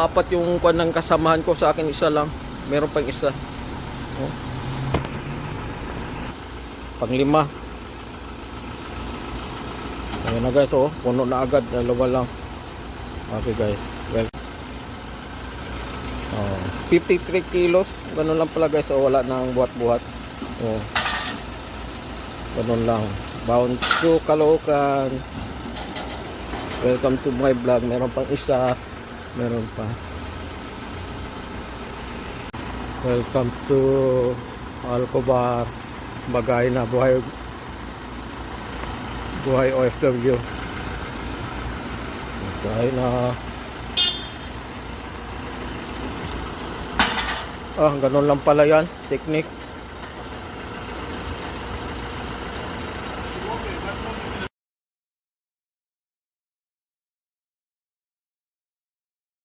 apat yung kwan ng kasamahan ko, sa akin isa lang. Meron pang isa. Oh. Pang-5. Ayan na guys, oh, puno na agad, dalawa lang. Okay guys, well, 53 kilos, ganun lang pala guys, oh, wala nang buhat-buhat. Oh, ganun lang. Bound to Caloocan. Welcome to my vlog. Meron pang isa, meron pa. Welcome to Alcobar. Bagay na buhay OFW. Bagay na. Ganun lang pala yan, technique.